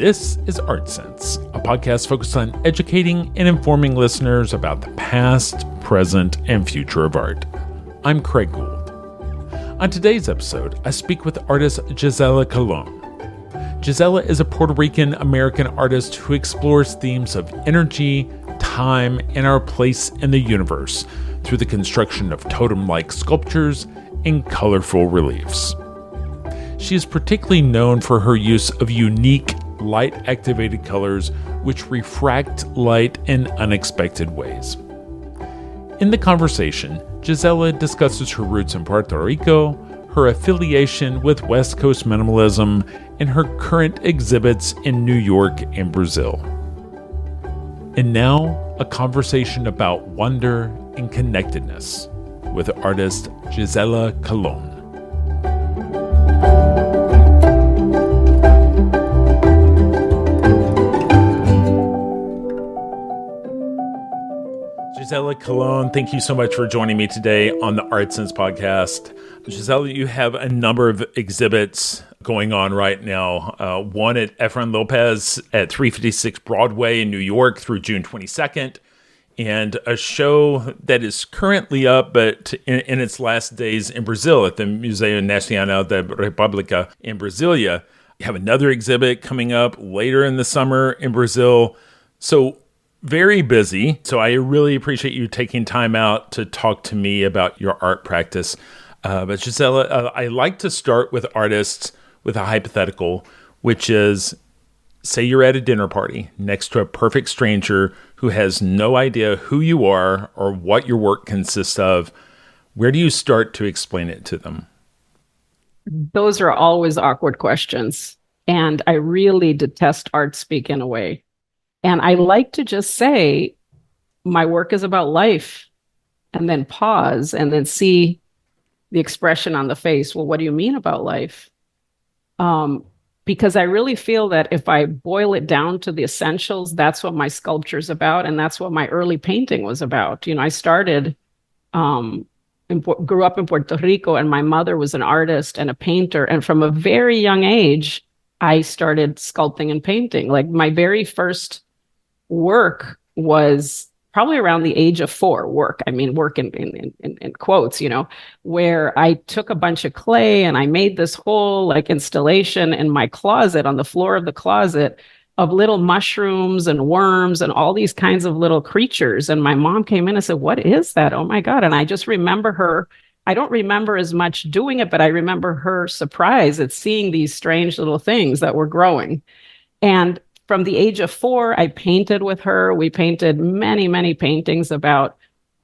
This is Art Sense, a podcast focused on educating and informing listeners about the past, present, and future of art. I'm Craig Gould. On today's episode, I speak with artist Gisela Colón. Gisela is a Puerto Rican-American artist who explores themes of energy, time, and our place in the universe through the construction of totem-like sculptures and colorful reliefs. She is particularly known for her use of unique light-activated colors which refract light in unexpected ways. In the conversation, Gisela discusses her roots in Puerto Rico, her affiliation with West Coast minimalism, and her current exhibits in New York and Brazil. And now, a conversation about wonder and connectedness with artist Gisela Colón. Gisela Colón, thank you so much for joining me today on the Art Sense podcast. Gisela, you have a number of exhibits going on right now. One at Efrain Lopez at 356 Broadway in New York through June 22nd, and a show that is currently up, but in its last days in Brazil at the Museu Nacional da República in Brasilia. You have another exhibit coming up later in the summer in Brazil. So very busy. So I really appreciate you taking time out to talk to me about your art practice. But Gisela, I like to start with artists with a hypothetical, which is, say you're at a dinner party next to a perfect stranger who has no idea who you are or what your work consists of. Where do you start to explain it to them? Those are always awkward questions. And I really detest art speak in a way. And I like to just say, my work is about life, and then pause and then see the expression on the face. Well, what do you mean about life? Because I really feel that if I boil it down to the essentials, that's what my sculpture is about. And that's what my early painting was about. You know, I started, grew up in Puerto Rico, and my mother was an artist and a painter. And from a very young age, I started sculpting and painting. Like my very first work was probably around the age of 4. Work in quotes, you know, where I took a bunch of clay and I made this whole like installation in my closet, on the floor of the closet, of little mushrooms and worms and all these kinds of little creatures. And my mom came in and said, "What is that? Oh my God." And I just remember her. I don't remember as much doing it, but I remember her surprise at seeing these strange little things that were growing. And from the age of 4, I painted with her. We painted many, many paintings about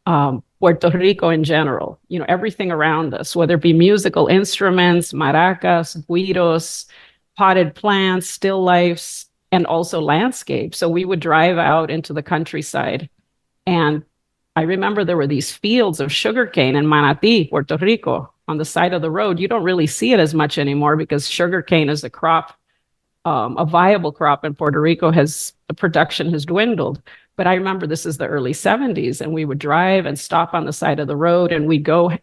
Puerto Rico in general, you know, everything around us, whether it be musical instruments, maracas, guiros, potted plants, still lifes, and also landscape. So we would drive out into the countryside. And I remember there were these fields of sugarcane in Manatí, Puerto Rico, on the side of the road. You don't really see it as much anymore because sugarcane is a crop. A viable crop in Puerto Rico, the production has dwindled. But I remember this is the early 70s, and we would drive and stop on the side of the road, and we'd go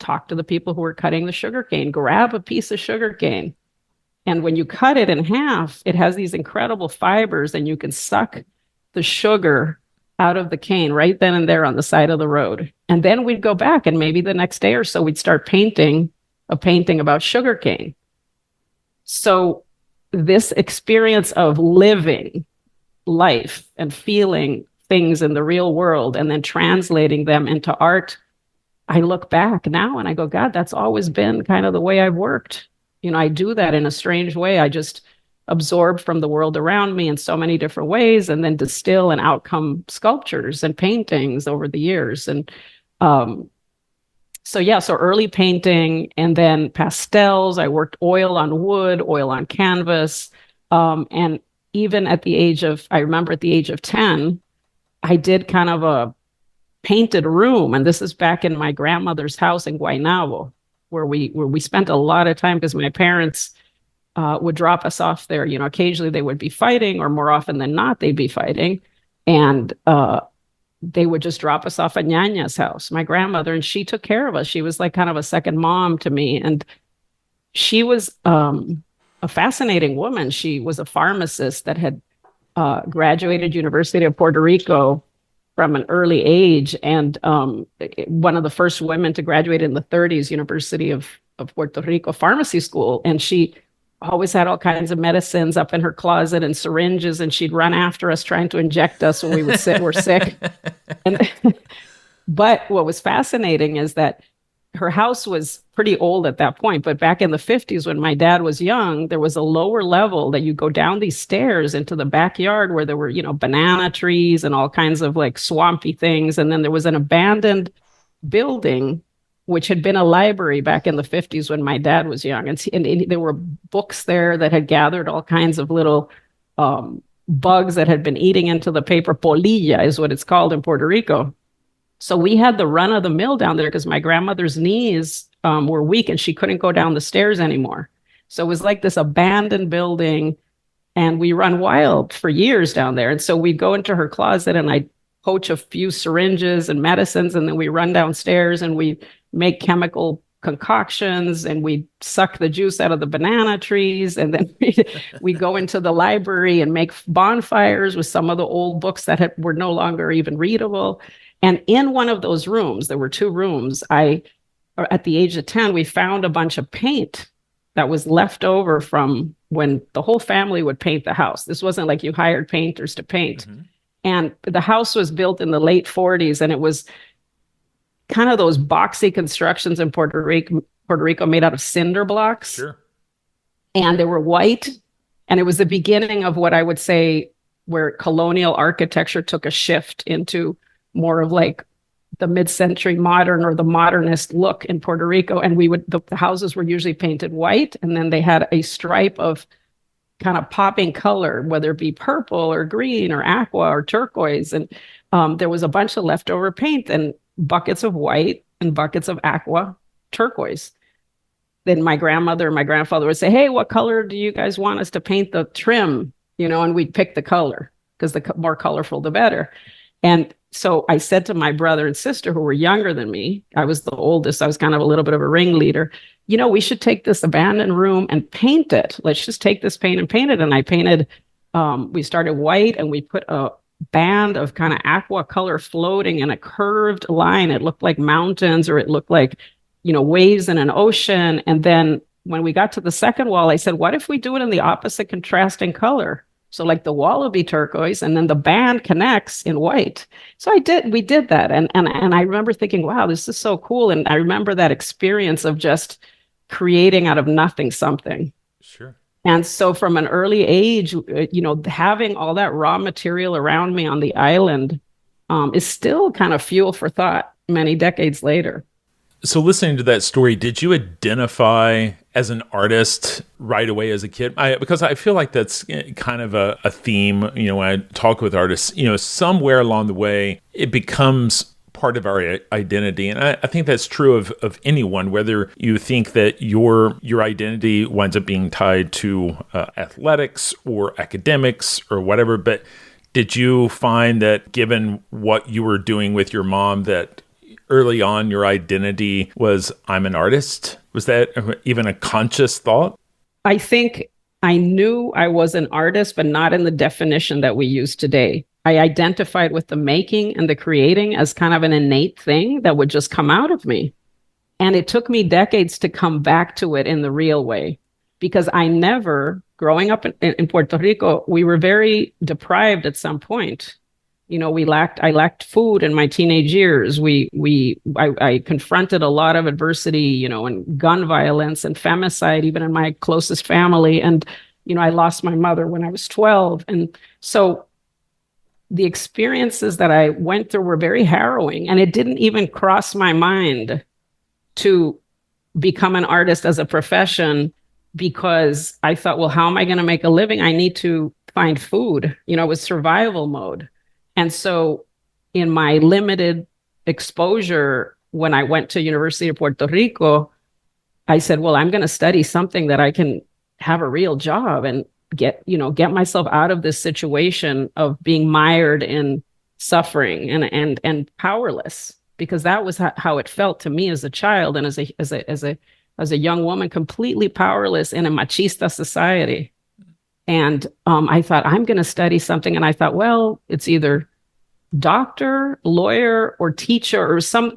talk to the people who were cutting the sugarcane, grab a piece of sugarcane. And when you cut it in half, it has these incredible fibers, and you can suck the sugar out of the cane right then and there on the side of the road. And then we'd go back, and maybe the next day or so, we'd start painting a painting about sugarcane. So this experience of living life and feeling things in the real world and then translating them into art, I look back now and I go, God, that's always been kind of the way I've worked. You know, I do that in a strange way. I just absorb from the world around me in so many different ways and then distill and outcome sculptures and paintings over the years. And so early painting and then pastels. I worked oil on wood, oil on canvas. And even at the age of 10, I did kind of a painted room. And this is back in my grandmother's house in Guaynabo, where we spent a lot of time because my parents would drop us off there. You know, occasionally they would be fighting, or more often than not, they'd be fighting. And they would just drop us off at Ñaña's house, my grandmother, and she took care of us. She was like kind of a second mom to me. And she was a fascinating woman. She was a pharmacist that had graduated University of Puerto Rico from an early age, and one of the first women to graduate in the 30s, University of Puerto Rico Pharmacy School. And she always had all kinds of medicines up in her closet and syringes, and she'd run after us trying to inject us when we were sick. And but what was fascinating is that her house was pretty old at that point, but back in the 50s when my dad was young, there was a lower level that you go down these stairs into the backyard where there were, banana trees and all kinds of like swampy things. And then there was an abandoned building, which had been a library back in the 50s when my dad was young. And there were books there that had gathered all kinds of little bugs that had been eating into the paper. Polilla is what it's called in Puerto Rico. So we had the run of the mill down there because my grandmother's knees were weak and she couldn't go down the stairs anymore. So it was like this abandoned building, and we run wild for years down there. And so we'd go into her closet and I'd poach a few syringes and medicines, and then we run downstairs and we make chemical concoctions and we suck the juice out of the banana trees. And then we go into the library and make bonfires with some of the old books that were no longer even readable. And in one of those rooms, there were 2 rooms, at the age of 10, we found a bunch of paint that was left over from when the whole family would paint the house. This wasn't like you hired painters to paint. Mm-hmm. And the house was built in the late 40s, and it was kind of those boxy constructions in Puerto Rico made out of cinder blocks. Sure. And they were white. And it was the beginning of what I would say where colonial architecture took a shift into more of like the mid-century modern or the modernist look in Puerto Rico. And the houses were usually painted white, and then they had a stripe of kind of popping color, whether it be purple or green or aqua or turquoise. And there was a bunch of leftover paint and buckets of white and buckets of aqua turquoise. Then my grandmother and my grandfather would say, hey, what color do you guys want us to paint the trim? And we'd pick the color because the more colorful, the better. And so I said to my brother and sister who were younger than me, I was the oldest, I was kind of a little bit of a ringleader, we should take this abandoned room and paint it. Let's just take this paint and paint it. And I painted, we started white and we put a band of kind of aqua color floating in a curved line. It looked like mountains, or it looked like, waves in an ocean. And then when we got to the second wall, I said, what if we do it in the opposite contrasting color? So like the wall would be turquoise and then the band connects in white. So we did that. And I remember thinking, wow, this is so cool. And I remember that experience of just creating out of nothing something. Sure. And so from an early age, having all that raw material around me on the island is still kind of fuel for thought many decades later. So listening to that story, did you identify as an artist right away as a kid? Because I feel like that's kind of a theme, when I talk with artists, somewhere along the way, it becomes part of our identity. And I think that's true of anyone, whether you think that your identity winds up being tied to athletics or academics or whatever. But did you find that given what you were doing with your mom, that early on your identity was, I'm an artist? Was that even a conscious thought? I think I knew I was an artist, but not in the definition that we use today. I identified with the making and the creating as kind of an innate thing that would just come out of me. And it took me decades to come back to it in the real way, because growing up in Puerto Rico, we were very deprived at some point. I lacked food in my teenage years. I confronted a lot of adversity, and gun violence and femicide, even in my closest family. And, I lost my mother when I was 12. And so the experiences that I went through were very harrowing, and it didn't even cross my mind to become an artist as a profession, because I thought, well, how am I going to make a living? I need to find food. It was survival mode. And so in my limited exposure, when I went to University of Puerto Rico, I said, well, I'm going to study something that I can have a real job and get myself out of this situation of being mired in suffering and powerless, because that was how it felt to me as a child and as a as a young woman, completely powerless in a machista society. And I thought, I'm going to study something. And I thought, well, it's either doctor, lawyer, or teacher, or some,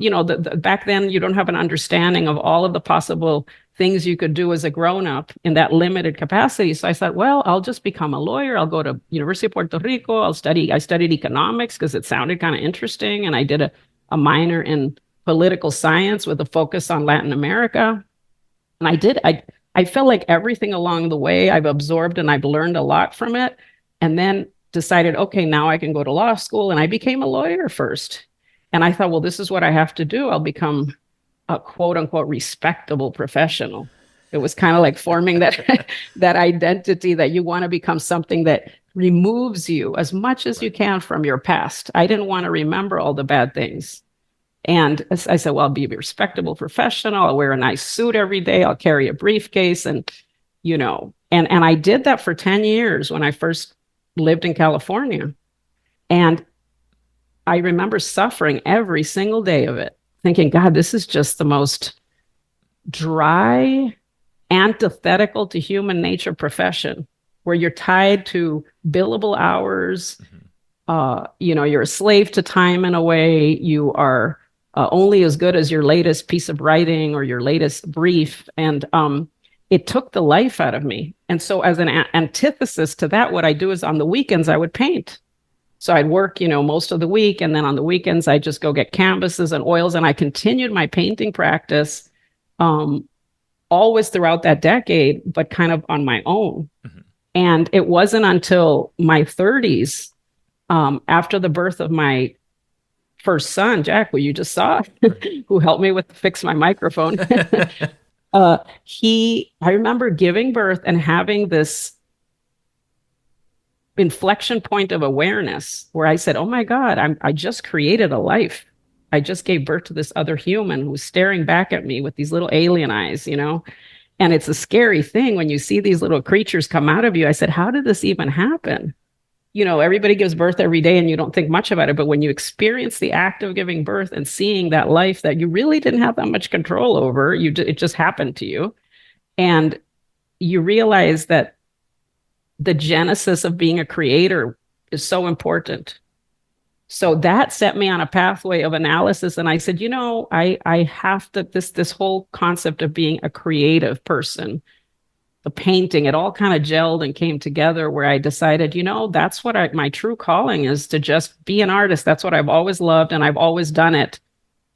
back then you don't have an understanding of all of the possible things you could do as a grown-up in that limited capacity. So I thought, well, I'll just become a lawyer. I'll go to University of Puerto Rico. I studied economics because it sounded kind of interesting. And I did a minor in political science with a focus on Latin America. And I felt like everything along the way I've absorbed and I've learned a lot from it. And then decided, okay, now I can go to law school. And I became a lawyer first. And I thought, well, this is what I have to do. I'll become a quote unquote respectable professional. It was kind of like forming that that identity that you want to become something that removes you as much as you can from your past. I didn't want to remember all the bad things. And I said, well, I'll be a respectable professional. I'll wear a nice suit every day. I'll carry a briefcase. And I did that for 10 years when I first lived in California. And I remember suffering every single day of it, thinking, God, this is just the most dry, antithetical to human nature profession, where you're tied to billable hours. You're a slave to time in a way. You are only as good as your latest piece of writing or your latest brief. And it took the life out of me. And so as an antithesis to that, what I do is on the weekends, I would paint. So I'd work, most of the week. And then on the weekends, I just go get canvases and oils. And I continued my painting practice always throughout that decade, but kind of on my own. Mm-hmm. And it wasn't until my 30s, after the birth of my first son, Jack, who you just saw, who helped me fix my microphone. I remember giving birth and having this inflection point of awareness where I said, oh my God, I just created a life. I just gave birth to this other human who's staring back at me with these little alien eyes, and it's a scary thing when you see these little creatures come out of you. I said, how did this even happen? Everybody gives birth every day and you don't think much about it. But when you experience the act of giving birth and seeing that life that you really didn't have that much control over, it just happened to you. And you realize that the genesis of being a creator is so important. So that set me on a pathway of analysis. And I said, I have to, this whole concept of being a creative person, the painting, it all kind of gelled and came together where I decided, that's what my true calling is, to just be an artist. That's what I've always loved. And I've always done it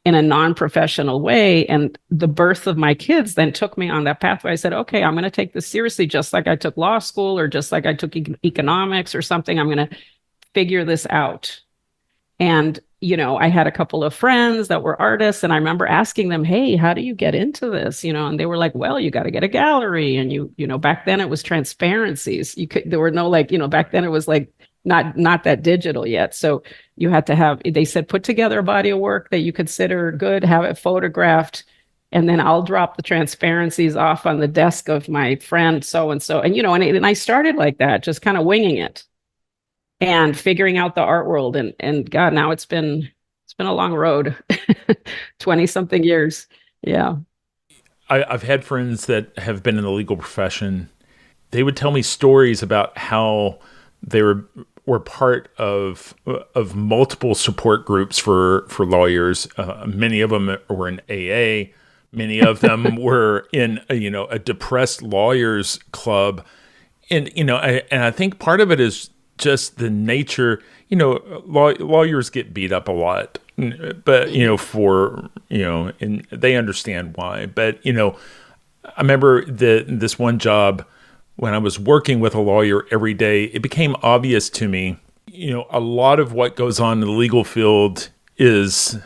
in a non-professional way. And the birth of my kids then took me on that pathway. I said, okay, I'm going to take this seriously, just like I took law school or just like I took economics or something. I'm going to figure this out. And I had a couple of friends that were artists, and I remember asking them, hey, how do you get into this? And they were like, well, you got to get a gallery. And back then it was transparencies. There were no back then it was like not that digital yet. So you had to have, they said, put together a body of work that you consider good, have it photographed, and then I'll drop the transparencies off on the desk of my friend, so-and-so. And I started like that, just kind of winging it and figuring out the art world. And God, now it's been a long road, 20 something years. Yeah. I've had friends that have been in the legal profession. They would tell me stories about how they were part of multiple support groups for lawyers. Many of them were in AA. Many of them were in a depressed lawyers club. And I think part of it is just the nature, lawyers get beat up a lot, but, and they understand why. But, I remember this one job when I was working with a lawyer every day, it became obvious to me, a lot of what goes on in the legal field is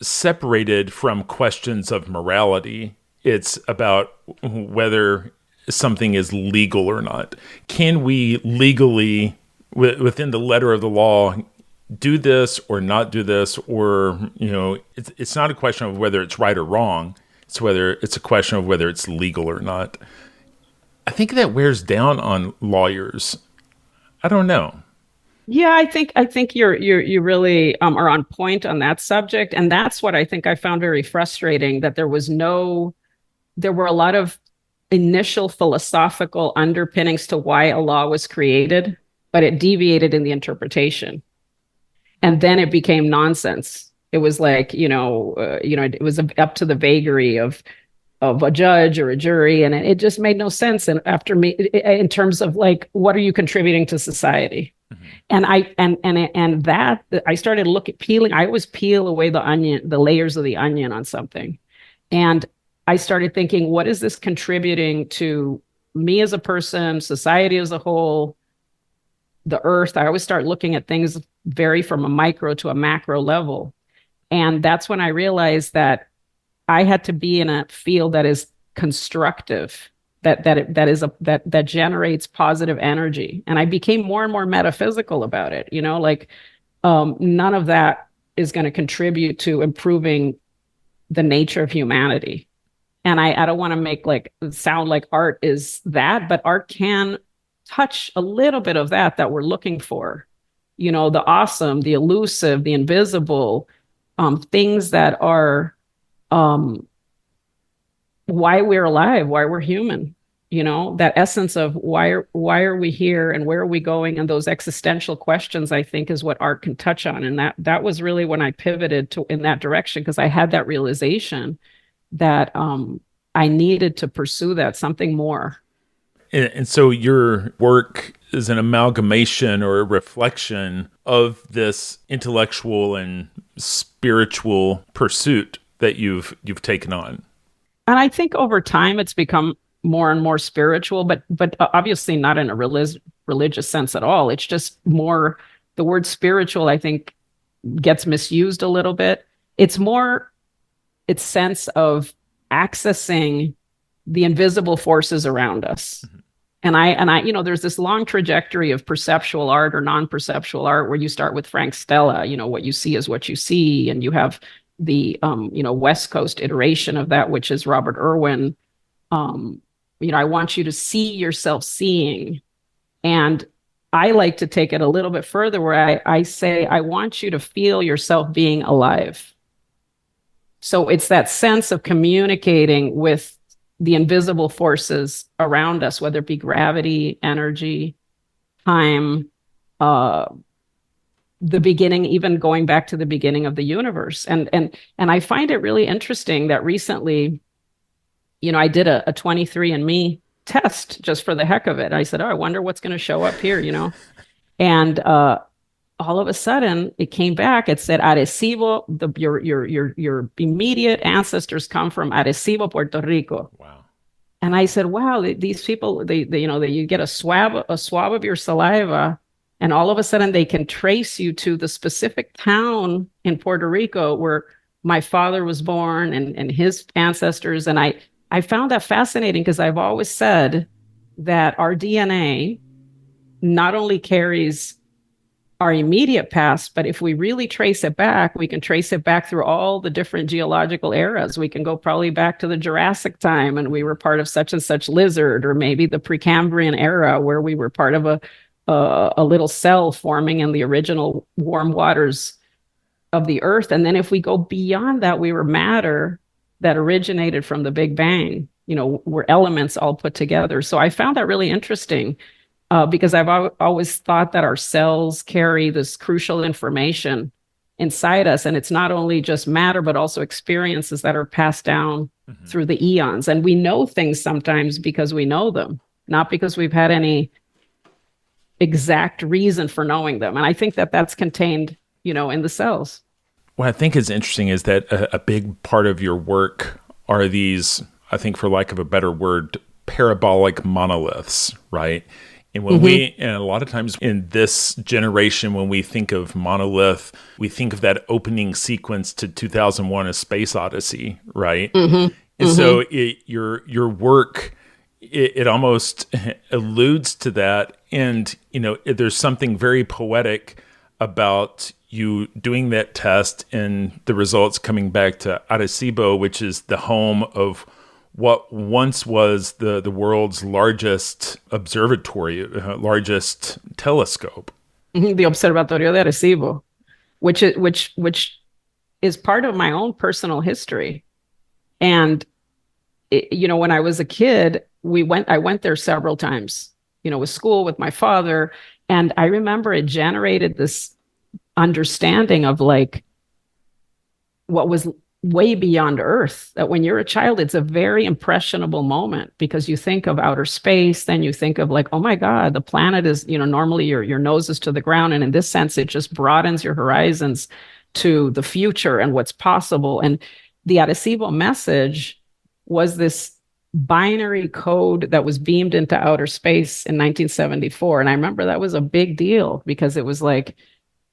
separated from questions of morality. It's about whether something is legal or not. Can we legally, within the letter of the law, do this or not do this? Or, it's not a question of whether it's right or wrong. It's a question of whether it's legal or not. I think that wears down on lawyers. I don't know. Yeah, I think you really are on point on that subject. And that's what I think I found very frustrating, that there was no there were a lot of initial philosophical underpinnings to why a law was created, but it deviated in the interpretation. And then it became nonsense. It was like, it was up to the vagary of a judge or a jury, and it just made no sense. And after me, in terms of like, what are you contributing to society? Mm-hmm. And that I started peeling. I always peel away the layers of the onion on something, and I started thinking, what is this contributing to me as a person, society as a whole, the earth? I always start looking at things vary from a micro to a macro level. And that's when I realized that I had to be in a field that is constructive, that generates positive energy. And I became more and more metaphysical about it. None of that is going to contribute to improving the nature of humanity. And I don't want to sound like art is that, but art can touch a little bit of that we're looking for. The awesome, the elusive, the invisible, things that are why we're alive, why we're human, that essence of why are we here and where are we going, and those existential questions, I think, is what art can touch on. And that was really when I pivoted in that direction, because I had that realization that I needed to pursue something more. And so your work is an amalgamation or a reflection of this intellectual and spiritual pursuit that you've taken on. And I think over time it's become more and more spiritual, but obviously not in a religious sense at all. It's just more, the word spiritual, I think, gets misused a little bit. It's more its sense of accessing the invisible forces around us. Mm-hmm. And I, there's this long trajectory of perceptual art or non-perceptual art where you start with Frank Stella, what you see is what you see. And you have the, West Coast iteration of that, which is Robert Irwin. I want you to see yourself seeing. And I like to take it a little bit further where I say, I want you to feel yourself being alive. So it's that sense of communicating with the invisible forces around us, whether it be gravity, energy, time, the beginning, even going back to the beginning of the universe. And I find it really interesting that recently, I did a 23andMe test just for the heck of it. I said, I wonder what's going to show up here, and all of a sudden it came back. It said Arecibo, your immediate ancestors come from Arecibo, Puerto Rico. Wow. And I said, wow, these people, you get a swab of your saliva, and all of a sudden they can trace you to the specific town in Puerto Rico where my father was born and his ancestors. And I found that fascinating, because I've always said that our DNA not only carries our immediate past, but if we really trace it back, we can trace it back through all the different geological eras. We can go probably back to the Jurassic time and we were part of such and such lizard, or maybe the Precambrian era where we were part of a little cell forming in the original warm waters of the earth. And then if we go beyond that, we were matter that originated from the Big Bang, we're elements all put together. So I found that really interesting. Because I've always thought that our cells carry this crucial information inside us. And it's not only just matter, but also experiences that are passed down mm-hmm. through the eons. And we know things sometimes because we know them, not because we've had any exact reason for knowing them. And I think that that's contained, in the cells. What I think is interesting is that a big part of your work are these, I think for lack of a better word, parabolic monoliths, right? And when mm-hmm. and a lot of times in this generation, when we think of monolith, we think of that opening sequence to 2001: A Space Odyssey, right? Mm-hmm. And mm-hmm. so your work, it almost alludes to that. And, there's something very poetic about you doing that test and the results coming back to Arecibo, which is the home of what once was the world's largest observatory, largest telescope. Mm-hmm. The Observatorio de Arecibo, which is part of my own personal history. And when I was a kid, I went there several times, with school, with my father. And I remember it generated this understanding of like what was way beyond Earth, that when you're a child, it's a very impressionable moment because you think of outer space, then you think of like, oh my God, the planet is, normally your nose is to the ground. And in this sense, it just broadens your horizons to the future and what's possible. And the Arecibo message was this binary code that was beamed into outer space in 1974. And I remember that was a big deal because it was like,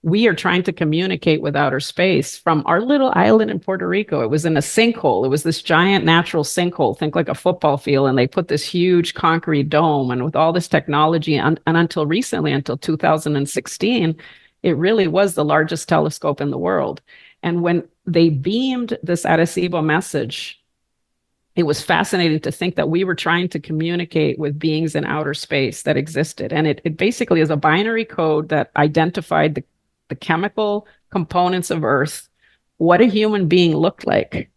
we are trying to communicate with outer space from our little island in Puerto Rico. It was in a sinkhole. It was this giant natural sinkhole, think like a football field. And they put this huge concrete dome. And with all this technology, and until recently, until 2016, it really was the largest telescope in the world. And when they beamed this Arecibo message, it was fascinating to think that we were trying to communicate with beings in outer space that existed. And it basically is a binary code that identified the chemical components of Earth, what a human being looked like,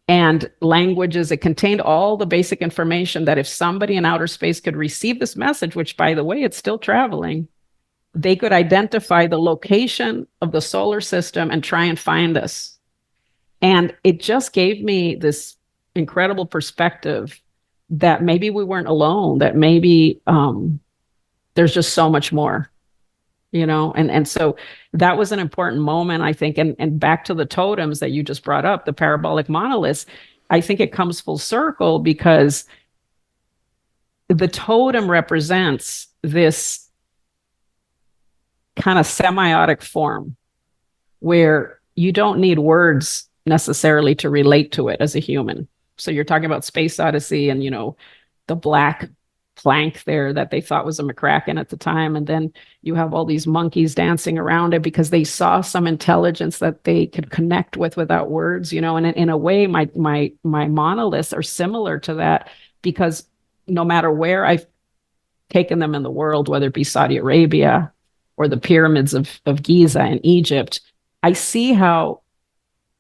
and languages. It contained all the basic information that if somebody in outer space could receive this message, which by the way, it's still traveling, they could identify the location of the solar system and try and find us. And it just gave me this incredible perspective that maybe we weren't alone, that maybe there's just so much more. And so that was an important moment, I think. And back to the totems that you just brought up, the parabolic monoliths, I think it comes full circle because the totem represents this kind of semiotic form where you don't need words necessarily to relate to it as a human. So you're talking about Space Odyssey and, the black plank there that they thought was a McCracken at the time. And then you have all these monkeys dancing around it because they saw some intelligence that they could connect with without words, and in a way, my monoliths are similar to that because no matter where I've taken them in the world, whether it be Saudi Arabia or the pyramids of Giza in Egypt, I see how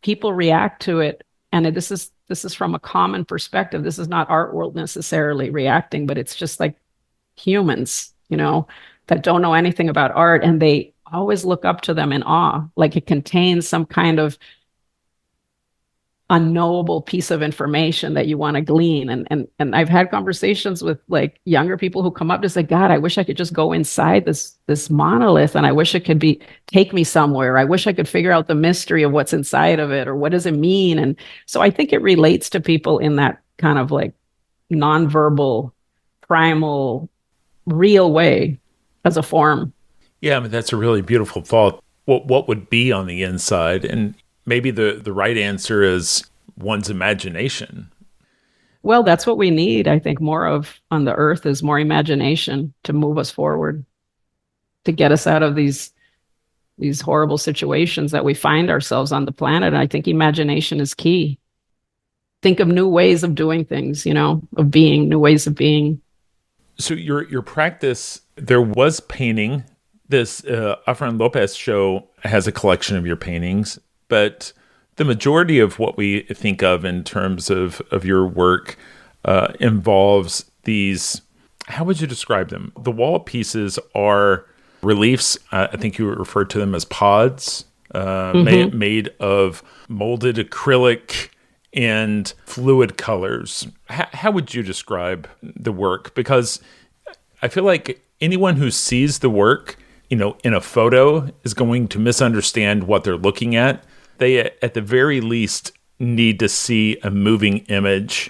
people react to it. And this is from a common perspective. This is not art world necessarily reacting, but it's just like humans, that don't know anything about art. And they always look up to them in awe, like it contains some kind of unknowable piece of information that you want to glean. And I've had conversations with like younger people who come up to say, God, I wish I could just go inside this monolith, and I wish it could take me somewhere. I wish I could figure out the mystery of what's inside of it, or what does it mean? And so I think it relates to people in that kind of like nonverbal, primal, real way as a form. Yeah, that's a really beautiful thought. What would be on the inside? And maybe the right answer is one's imagination. Well, that's what we need, I think, more of on the earth is more imagination to move us forward, to get us out of these horrible situations that we find ourselves on the planet. And I think imagination is key. Think of new ways of doing things, of being, new ways of being. So your practice, there was painting. This Afran Lopez show has a collection of your paintings, but the majority of what we think of in terms of your work involves these, how would you describe them? The wall pieces are reliefs. I think you referred to them as pods, made of molded acrylic and fluid colors. How would you describe the work? Because I feel like anyone who sees the work, in a photo is going to misunderstand what they're looking at. They, at the very least, need to see a moving image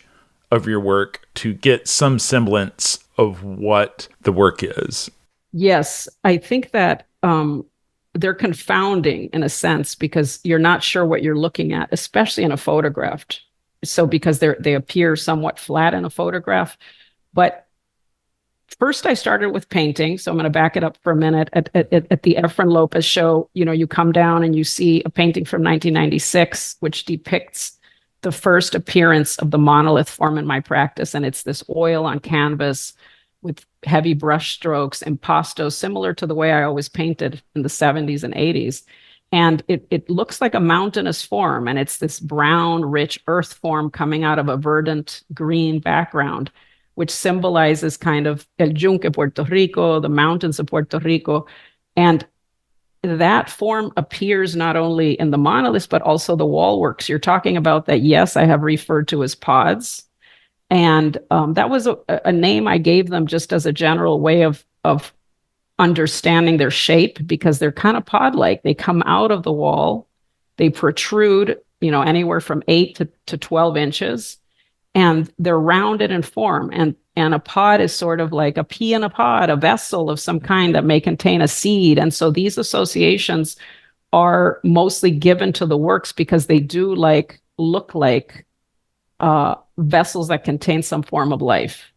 of your work to get some semblance of what the work is. Yes, I think that they're confounding in a sense because you're not sure what you're looking at, especially in a photograph. So because they appear somewhat flat in a photograph. But first I started with painting. So I'm going to back it up for a minute. At the Efren Lopez show, you come down and you see a painting from 1996, which depicts the first appearance of the monolith form in my practice. And it's this oil on canvas with heavy brush strokes, impasto, similar to the way I always painted in the 70s and 80s. And it looks like a mountainous form, and it's this brown, rich earth form coming out of a verdant green background, which symbolizes kind of El Yunque, Puerto Rico, the mountains of Puerto Rico. And that form appears not only in the monoliths, but also the wall works. You're talking about that, yes, I have referred to as pods. And that was a name I gave them just as a general way of understanding their shape, because they're kind of pod-like. They come out of the wall, they protrude, anywhere from 8 to 12 inches, and they're rounded in form. And a pod is sort of like a pea in a pod, a vessel of some kind that may contain a seed. And so these associations are mostly given to the works because they do look like vessels that contain some form of life.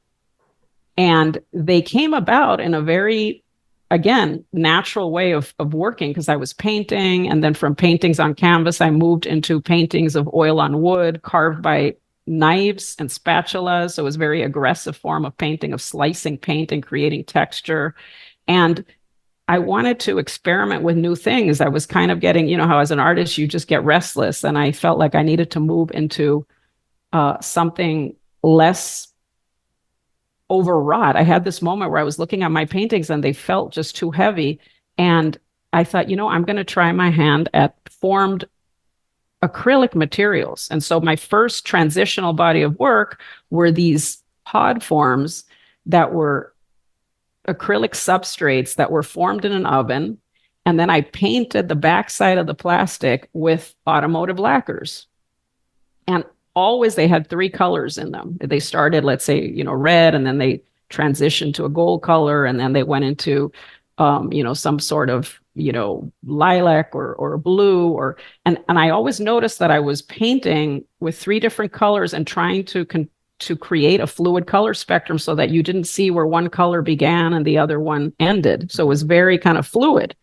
And they came about in a very, again, natural way of working, because I was painting. And then from paintings on canvas, I moved into paintings of oil on wood, carved by knives and spatulas. So it was a very aggressive form of painting, of slicing paint and creating texture. And I wanted to experiment with new things. I was kind of getting, how as an artist, you just get restless. And I felt like I needed to move into something less overwrought. I had this moment where I was looking at my paintings and they felt just too heavy. And I thought, I'm going to try my hand at formed acrylic materials. And so my first transitional body of work were these pod forms that were acrylic substrates that were formed in an oven. And then I painted the backside of the plastic with automotive lacquers. And always they had 3 colors in them. They started, let's say, red, and then they transitioned to a gold color, and then they went into, some sort of, lilac or blue, and I always noticed that I was painting with 3 different colors and trying to create a fluid color spectrum so that you didn't see where one color began and the other one ended. So it was very kind of fluid.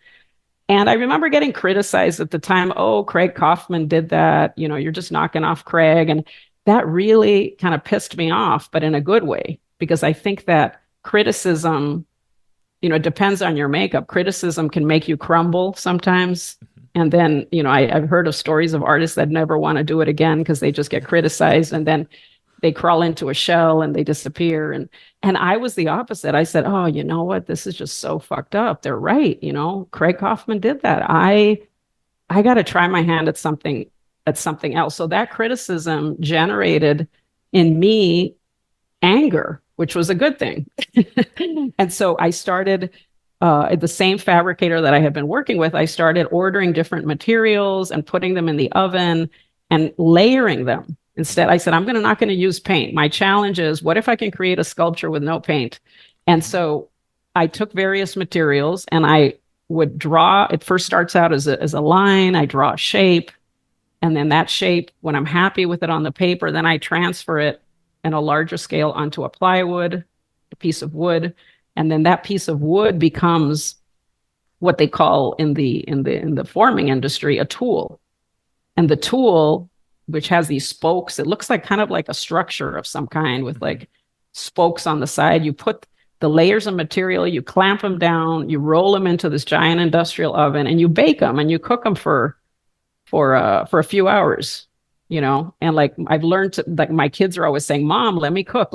And I remember getting criticized at the time. Oh, Craig Kaufman did that. You're just knocking off Craig. And that really kind of pissed me off, but in a good way, because I think that criticism, it depends on your makeup. Criticism can make you crumble sometimes. And then, I've heard of stories of artists that never want to do it again because they just get criticized, and then they crawl into a shell and they disappear. And I was the opposite. I said, oh, you know what? This is just so fucked up. They're right. Craig Kaufman did that. I got to try my hand at something else. So that criticism generated in me anger, which was a good thing. And so I started, the same fabricator that I had been working with, I started ordering different materials and putting them in the oven and layering them. Instead, I said, I'm not going to use paint. My challenge is, what if I can create a sculpture with no paint? And so I took various materials and I would draw. It first starts out as a line. I draw a shape. And then that shape, when I'm happy with it on the paper, then I transfer it in a larger scale onto a plywood, a piece of wood. And then that piece of wood becomes what they call in the forming industry a tool. And the tool, which has these spokes, it looks like kind of like a structure of some kind with like spokes on the side. You put the layers of material, you clamp them down, you roll them into this giant industrial oven, and you bake them and you cook them for a few hours, and like I've learned to, like, my kids are always saying, Mom, let me cook.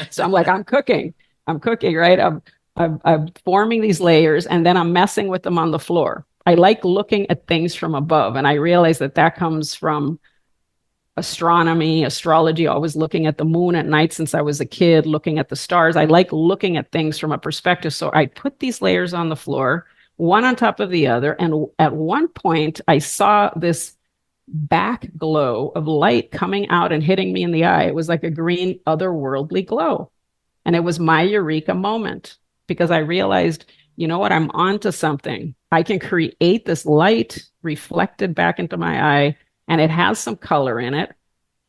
So I'm like, I'm cooking, right? I'm forming these layers, and then I'm messing with them on the floor. I like looking at things from above. And I realize that comes from astronomy, astrology, always looking at the moon at night since I was a kid, looking at the stars. I like looking at things from a perspective. So I put these layers on the floor, one on top of the other. And at one point, I saw this back glow of light coming out and hitting me in the eye. It was like a green, otherworldly glow. And it was my eureka moment, because I realized, you know what, I'm onto something. I can create this light reflected back into my eye, and it has some color in it.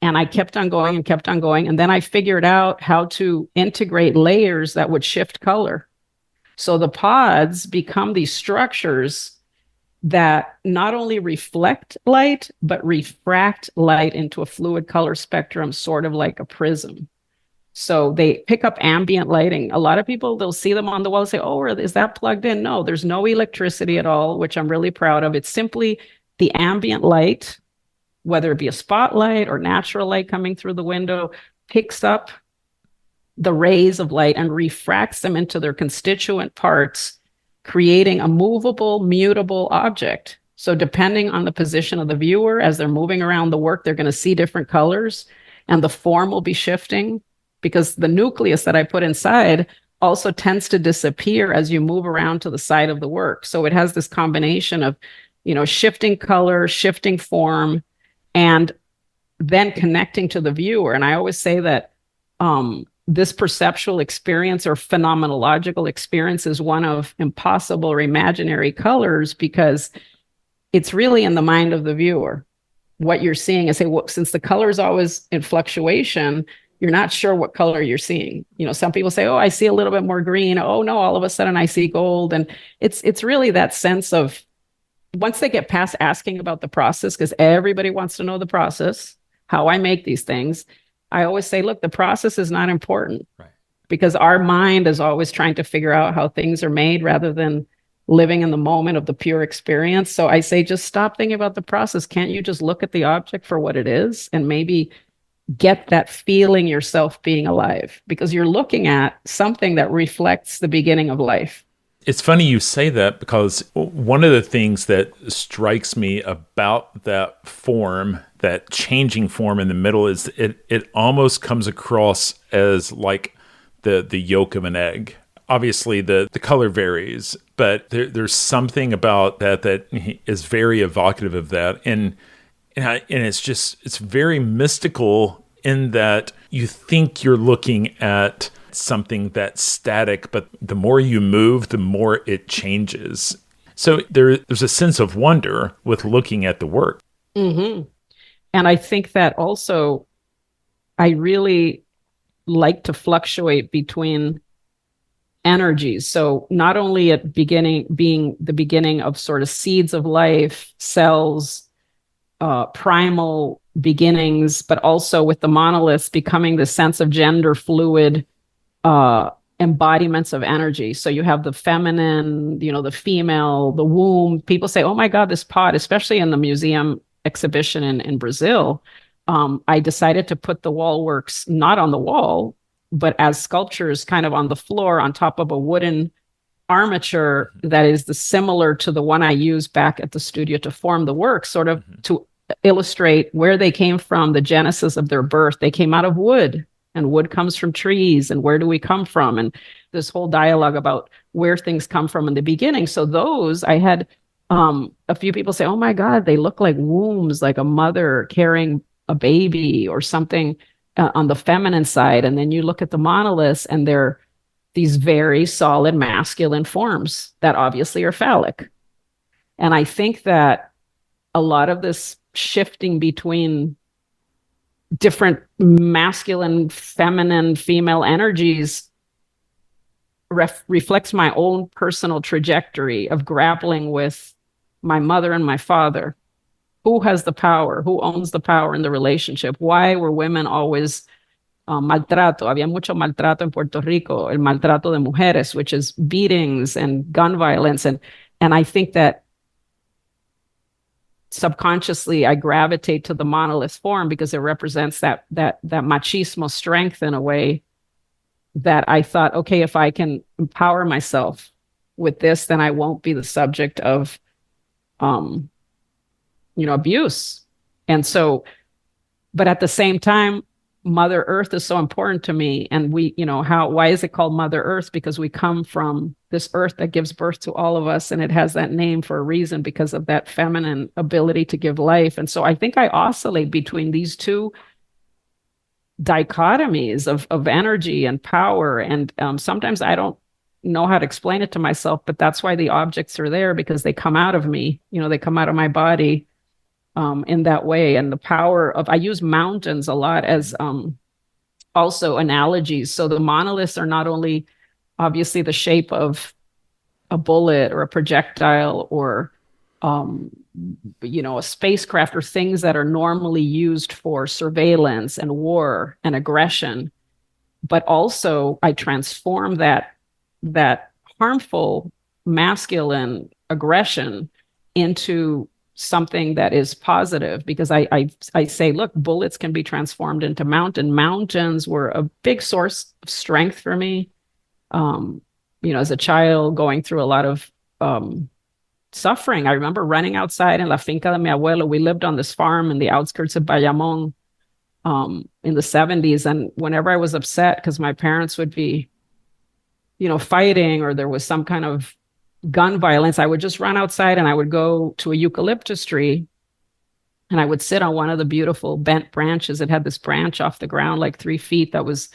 And I kept on going and kept on going. And then I figured out how to integrate layers that would shift color. So the pods become these structures that not only reflect light, but refract light into a fluid color spectrum, sort of like a prism. So they pick up ambient lighting. A lot of people, they'll see them on the wall and say, oh, is that plugged in? No, there's no electricity at all, which I'm really proud of. It's simply the ambient light, whether it be a spotlight or natural light coming through the window, picks up the rays of light and refracts them into their constituent parts, creating a movable, mutable object. So depending on the position of the viewer, as they're moving around the work, they're going to see different colors and the form will be shifting, because the nucleus that I put inside also tends to disappear as you move around to the side of the work. So it has this combination of, shifting color, shifting form, and then connecting to the viewer. And I always say that this perceptual experience or phenomenological experience is one of impossible or imaginary colors, because it's really in the mind of the viewer. What you're seeing is, since the color is always in fluctuation, you're not sure what color you're seeing. Some people say, oh, I see a little bit more green. Oh no, all of a sudden I see gold. And it's really that sense of, once they get past asking about the process, because everybody wants to know the process, how I make these things, I always say, look, the process is not important. Right. Because our mind is always trying to figure out how things are made rather than living in the moment of the pure experience. So I say, just stop thinking about the process. Can't you just look at the object for what it is and maybe get that feeling yourself being alive? Because you're looking at something that reflects the beginning of life. It's funny you say that, because one of the things that strikes me about that form, that changing form in the middle, is it almost comes across as like the yolk of an egg. Obviously, the color varies, but there's something about that is very evocative of that. And it's very mystical, in that you think you're looking at something that's static, but the more you move, the more it changes. So there's a sense of wonder with looking at the work. Mm-hmm. And I think that also, I really like to fluctuate between energies. So not only at being the beginning of sort of seeds of life, cells, primal beginnings, but also with the monoliths becoming the sense of gender fluid embodiments of energy. So you have the feminine, the female, the womb. People say, oh my God, this pot, especially in the museum exhibition in Brazil, I decided to put the wall works not on the wall, but as sculptures kind of on the floor on top of a wooden armature that is similar to the one I used back at the studio to form the work, sort of to illustrate where they came from, the genesis of their birth. They came out of wood, and wood comes from trees, and where do we come from? And this whole dialogue about where things come from in the beginning. So those, I had a few people say, oh my God, they look like wombs, like a mother carrying a baby or something on the feminine side. And then you look at the monoliths, and they're these very solid masculine forms that obviously are phallic. And I think that a lot of this shifting between different masculine, feminine, female energies reflects my own personal trajectory of grappling with my mother and my father. Who has the power? Who owns the power in the relationship? Why were women always maltrato? Había mucho maltrato en Puerto Rico, el maltrato de mujeres, which is beatings and gun violence. And I think that subconsciously I gravitate to the monolith form because it represents that machismo strength in a way that I thought, okay, if I can empower myself with this, then I won't be the subject of, abuse. And so, but at the same time, Mother Earth is so important to me. And why is it called Mother Earth? Because we come from this earth that gives birth to all of us. And it has that name for a reason, because of that feminine ability to give life. And so I think I oscillate between these two dichotomies of energy and power. And sometimes I don't know how to explain it to myself, but that's why the objects are there, because they come out of me, they come out of my body in that way. And the power of, I use mountains a lot as also analogies. So the monoliths are not only obviously the shape of a bullet or a projectile or, a spacecraft, or things that are normally used for surveillance and war and aggression. But also I transform that harmful masculine aggression into something that is positive, because I say, look, bullets can be transformed into mountains were a big source of strength for me. As a child going through a lot of suffering. I remember running outside in la finca de mi abuelo. We lived on this farm in the outskirts of Bayamón in the 70s. And whenever I was upset because my parents would be, fighting, or there was some kind of gun violence, I would just run outside and I would go to a eucalyptus tree and I would sit on one of the beautiful bent branches. It had this branch off the ground, like 3 feet, that was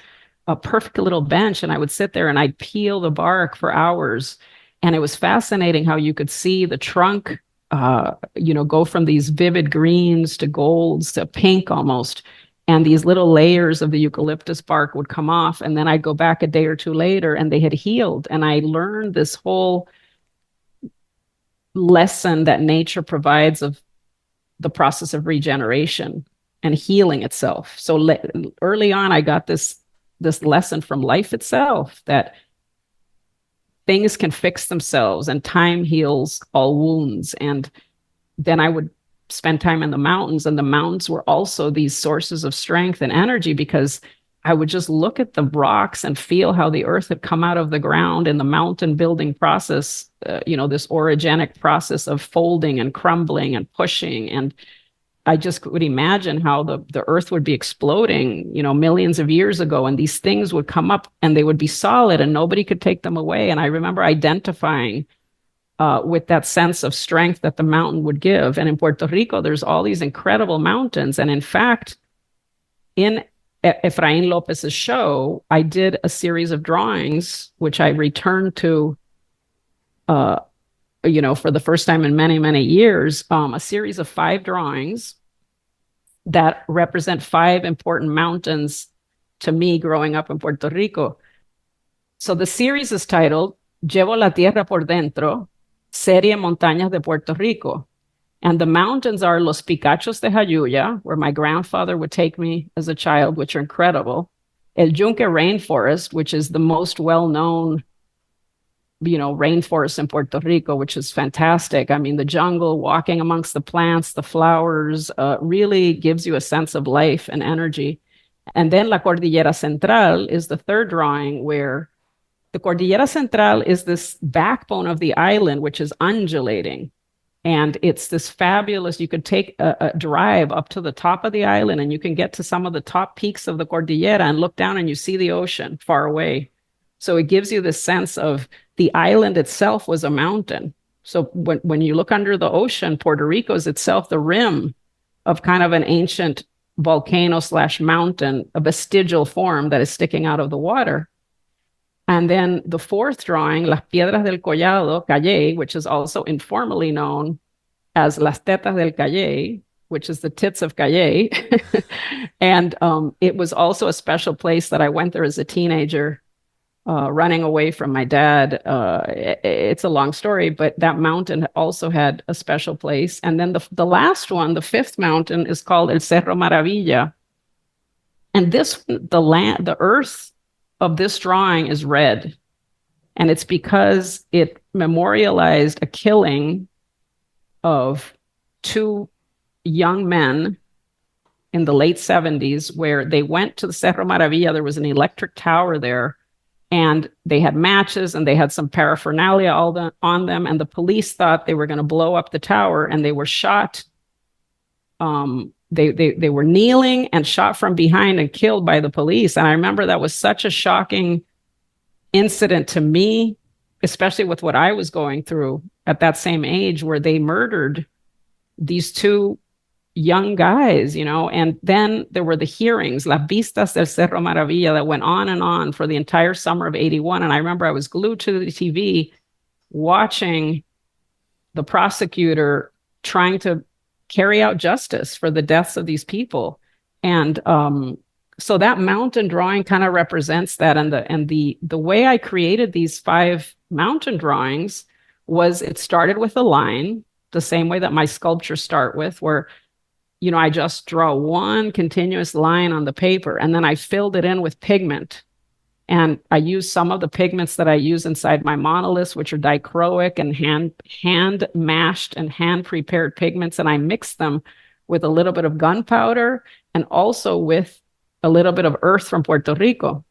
a perfect little bench. And I would sit there and I'd peel the bark for hours. And it was fascinating how you could see the trunk, go from these vivid greens to golds to pink almost. And these little layers of the eucalyptus bark would come off. And then I'd go back a day or two later and they had healed. And I learned this whole lesson that nature provides of the process of regeneration and healing itself. So early on, I got this lesson from life itself, that things can fix themselves and time heals all wounds. And then I would spend time in the mountains, and the mountains were also these sources of strength and energy, because I would just look at the rocks and feel how the earth had come out of the ground in the mountain building process, this orogenic process of folding and crumbling and pushing. And I just would imagine how the earth would be exploding, millions of years ago, and these things would come up and they would be solid and nobody could take them away. And I remember identifying with that sense of strength that the mountain would give. And in Puerto Rico, there's all these incredible mountains. And in fact, in Efraín Lopez's show, I did a series of drawings, which I returned to, for the first time in many, many years, a series of 5 drawings that represent 5 important mountains to me growing up in Puerto Rico. So the series is titled Llevo la Tierra por Dentro, Serie Montañas de Puerto Rico. And the mountains are Los Picachos de Jayuya, where my grandfather would take me as a child, which are incredible. El Yunque Rainforest, which is the most well-known, rainforest in Puerto Rico, which is fantastic. I mean, the jungle, walking amongst the plants, the flowers, really gives you a sense of life and energy. And then La Cordillera Central is the third drawing, where the Cordillera Central is this backbone of the island, which is undulating. And it's this fabulous, you could take a drive up to the top of the island and you can get to some of the top peaks of the Cordillera and look down and you see the ocean far away. So it gives you this sense of the island itself was a mountain. So when you look under the ocean, Puerto Rico is itself the rim of kind of an ancient volcano/mountain, a vestigial form that is sticking out of the water. And then the fourth drawing, Las Piedras del Collado, Calley, which is also informally known as Las Tetas del Calley, which is the tits of Calley. And it was also a special place that I went there as a teenager, running away from my dad. It's a long story, but that mountain also had a special place. And then the last one, the fifth mountain, is called El Cerro Maravilla. And the earth of this drawing is red. And it's because it memorialized a killing of 2 young men in the late 70s, where they went to the Cerro Maravilla. There was an electric tower there, and they had matches and they had some paraphernalia on them. And the police thought they were going to blow up the tower, and they were shot. They were kneeling and shot from behind and killed by the police. And I remember that was such a shocking incident to me, especially with what I was going through at that same age, where they murdered these 2 young guys, and then there were the hearings, Las Vistas del Cerro Maravilla, that went on and on for the entire summer of 81. And I remember I was glued to the TV watching the prosecutor trying to carry out justice for the deaths of these people. And so that mountain drawing kind of represents that. And the way I created these 5 mountain drawings was, it started with a line, the same way that my sculptures start with, where, I just draw one continuous line on the paper, and then I filled it in with pigment. And I use some of the pigments that I use inside my monoliths, which are dichroic and hand mashed and hand prepared pigments. And I mix them with a little bit of gunpowder and also with a little bit of earth from Puerto Rico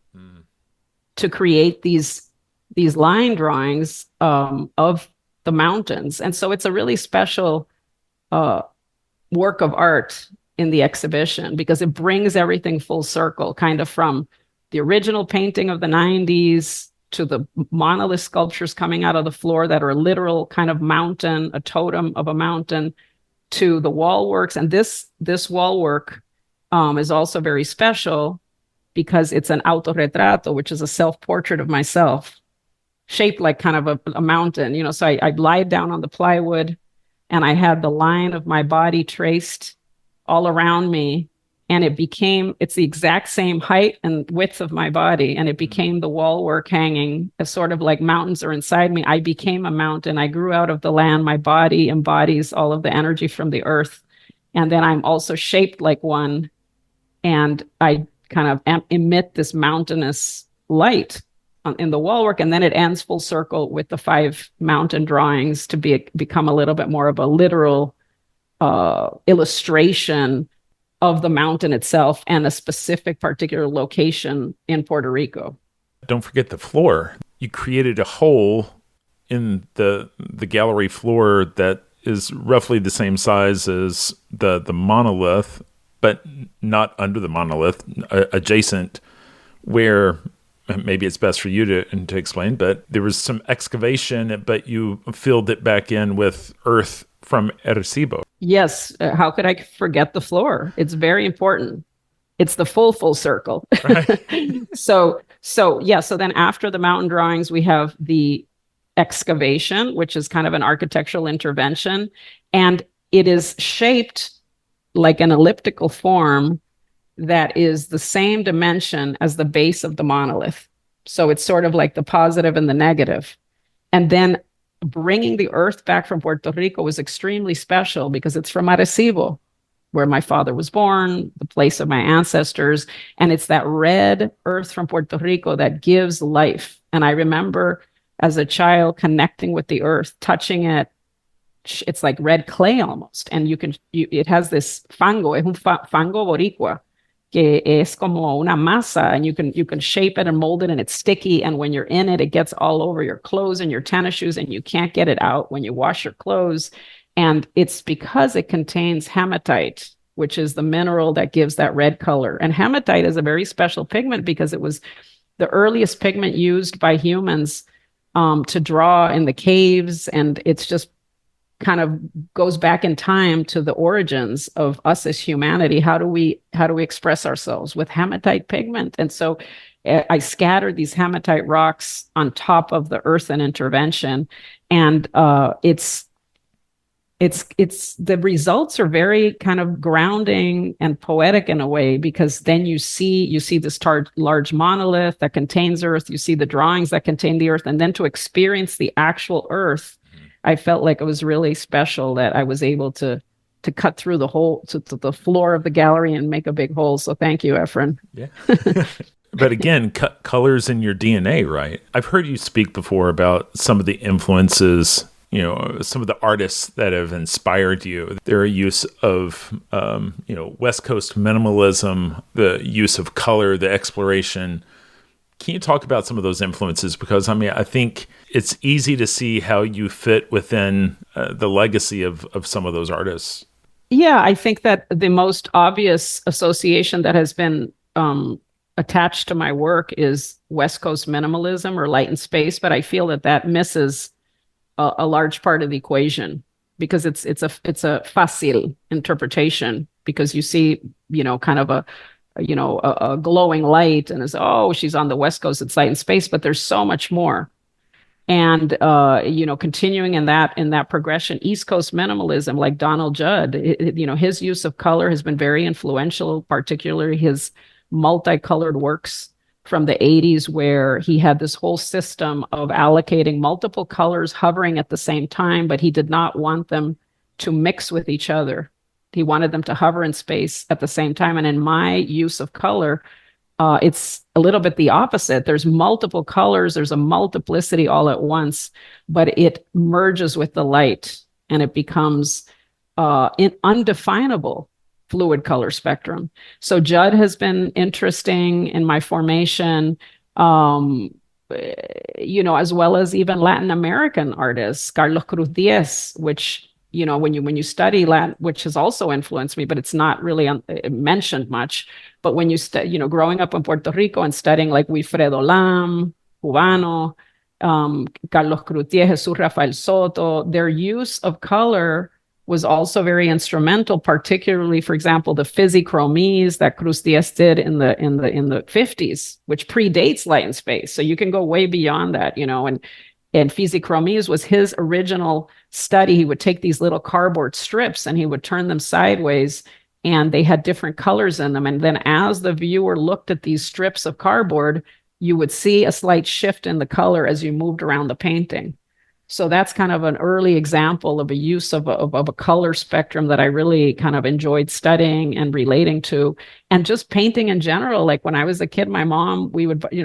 to create these line drawings of the mountains. And so it's a really special work of art in the exhibition because it brings everything full circle, kind of from the original painting of the 90s to the monolith sculptures coming out of the floor that are a literal kind of mountain, a totem of a mountain, to the wall works. And this wall work is also very special because it's an autorretrato, which is a self-portrait of myself, shaped like kind of a mountain. You know, so I lied down on the plywood and I had the line of my body traced all around me. And it's the exact same height and width of my body. And it became the wall work hanging as sort of like mountains are inside me. I became a mountain. I grew out of the land. My body embodies all of the energy from the earth. And then I'm also shaped like one. And I kind of emit this mountainous light in the wall work. And then it ends full circle with the 5 mountain drawings to become a little bit more of a literal illustration of the mountain itself and a specific particular location in Puerto Rico. Don't forget the floor. You created a hole in the gallery floor that is roughly the same size as the monolith, but not under the monolith, adjacent, where maybe it's best for you to explain, but there was some excavation, but you filled it back in with earth from Arecibo. Yes. How could I forget the floor? It's very important. It's the full circle. Right. So then after the mountain drawings, we have the excavation, which is kind of an architectural intervention. And it is shaped like an elliptical form that is the same dimension as the base of the monolith. So it's sort of like the positive and the negative. And then bringing the earth back from Puerto Rico was extremely special because it's from Arecibo, where my father was born, the place of my ancestors. And it's that red earth from Puerto Rico that gives life. And I remember as a child connecting with the earth, touching it. It's like red clay almost. And it has this fango, es un fango boricua, que es como una masa, and you can shape it and mold it, and it's sticky. And when you're in it, it gets all over your clothes and your tennis shoes, and you can't get it out when you wash your clothes. And it's because it contains hematite, which is the mineral that gives that red color. And hematite is a very special pigment because it was the earliest pigment used by humans to draw in the caves. And it's just kind of goes back in time to the origins of us as humanity. How do we express ourselves? With hematite pigment. And so I scattered these hematite rocks on top of the earthen intervention. And it's the results are very kind of grounding and poetic in a way, because then you see this large monolith that contains earth, you see the drawings that contain the earth, and then to experience the actual earth, I felt like it was really special that I was able to cut through the hole to the floor of the gallery and make a big hole. So thank you, Efren. Yeah. But again, colors in your DNA, right? I've heard you speak before about some of the influences, some of the artists that have inspired you. Their use of, West Coast minimalism, the use of color, the exploration. Can you talk about some of those influences? Because, I think it's easy to see how you fit within the legacy of some of those artists. Yeah, I think that the most obvious association that has been attached to my work is West Coast minimalism or light and space, but I feel that misses a large part of the equation, because it's a fácil interpretation, because you see, kind of a glowing light and she's on the West Coast, it's light and space, but there's so much more. And, continuing in that progression, East Coast minimalism, like Donald Judd, his use of color has been very influential, particularly his multicolored works from the 80s, where he had this whole system of allocating multiple colors hovering at the same time, but he did not want them to mix with each other. He wanted them to hover in space at the same time. And in my use of color, It's a little bit the opposite. There's multiple colors, there's a multiplicity all at once, but it merges with the light and it becomes an undefinable fluid color spectrum. So Judd has been interesting in my formation, as well as even Latin American artists, Carlos Cruz Diez, which, when you study Latin, which has also influenced me, but it's not really mentioned much. But when you growing up in Puerto Rico and studying like Wilfredo Lam, Cubano, Carlos Cruz Diez, Jesus Rafael Soto, their use of color was also very instrumental, particularly, for example, the physichromies that Cruz Diez did in the 50s, which predates Light and Space. So you can go way beyond that, and physichromies was his original study. He would take these little cardboard strips and he would turn them sideways, and they had different colors in them. And then as the viewer looked at these strips of cardboard, you would see a slight shift in the color as you moved around the painting. So that's kind of an early example of a use of a color spectrum that I really kind of enjoyed studying and relating to. And just painting in general. Like when I was a kid, my mom,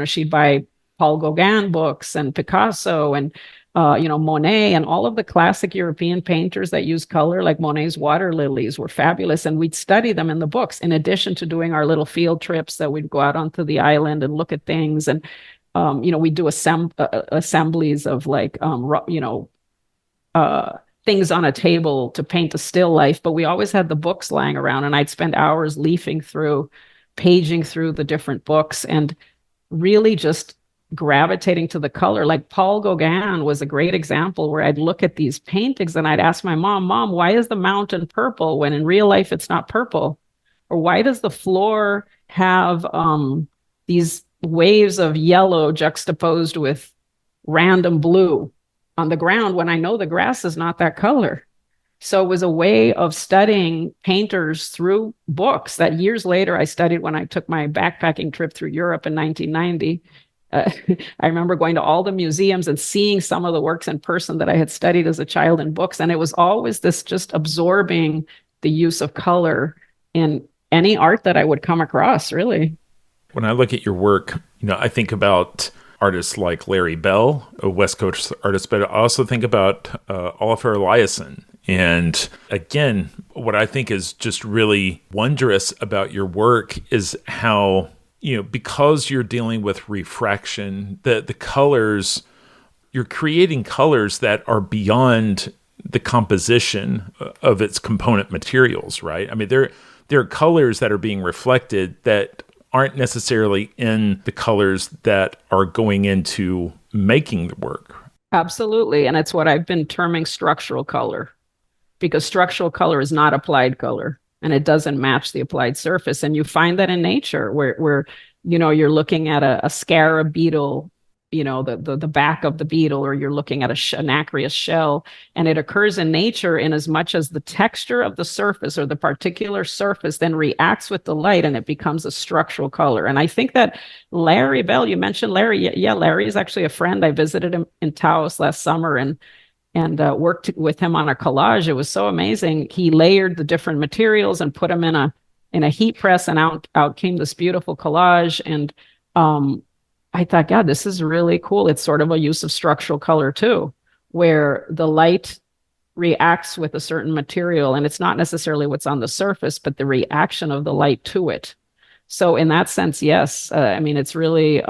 she'd buy Paul Gauguin books and Picasso and, Monet, and all of the classic European painters that use color, like Monet's water lilies, were fabulous. And we'd study them in the books, in addition to doing our little field trips that we'd go out onto the island and look at things. And we do assemblies of things on a table to paint a still life, but we always had the books lying around, and I'd spend hours paging through the different books and really just gravitating to the color. Like Paul Gauguin was a great example where I'd look at these paintings and I'd ask my mom, why is the mountain purple when in real life it's not purple? Or why does the floor have these waves of yellow juxtaposed with random blue on the ground when I know the grass is not that color? So it was a way of studying painters through books that years later I studied when I took my backpacking trip through Europe in 1990. I remember going to all the museums and seeing some of the works in person that I had studied as a child in books. And it was always this just absorbing the use of color in any art that I would come across, really. When I look at your work, I think about artists like Larry Bell, a West Coast artist, but I also think about Oliver Eliasson. And again, what I think is just really wondrous about your work is how, because you're dealing with refraction, the colors, you're creating colors that are beyond the composition of its component materials, right? I mean, there are colors that are being reflected that aren't necessarily in the colors that are going into making the work. Absolutely. And it's what I've been terming structural color, because structural color is not applied color and it doesn't match the applied surface. And you find that in nature where you're looking at a scarab beetle, the back of the beetle, or you're looking at an nacreous shell, and it occurs in nature in as much as the texture of the surface or the particular surface then reacts with the light and it becomes a structural color. And I think that Larry Bell, you mentioned Larry. Yeah, Larry is actually a friend. I visited him in Taos last summer and worked with him on a collage. It was so amazing. He layered the different materials and put them in a heat press, and out came this beautiful collage. And I thought, God, this is really cool. It's sort of a use of structural color too, where the light reacts with a certain material, and it's not necessarily what's on the surface, but the reaction of the light to it. So in that sense, yes, it's really,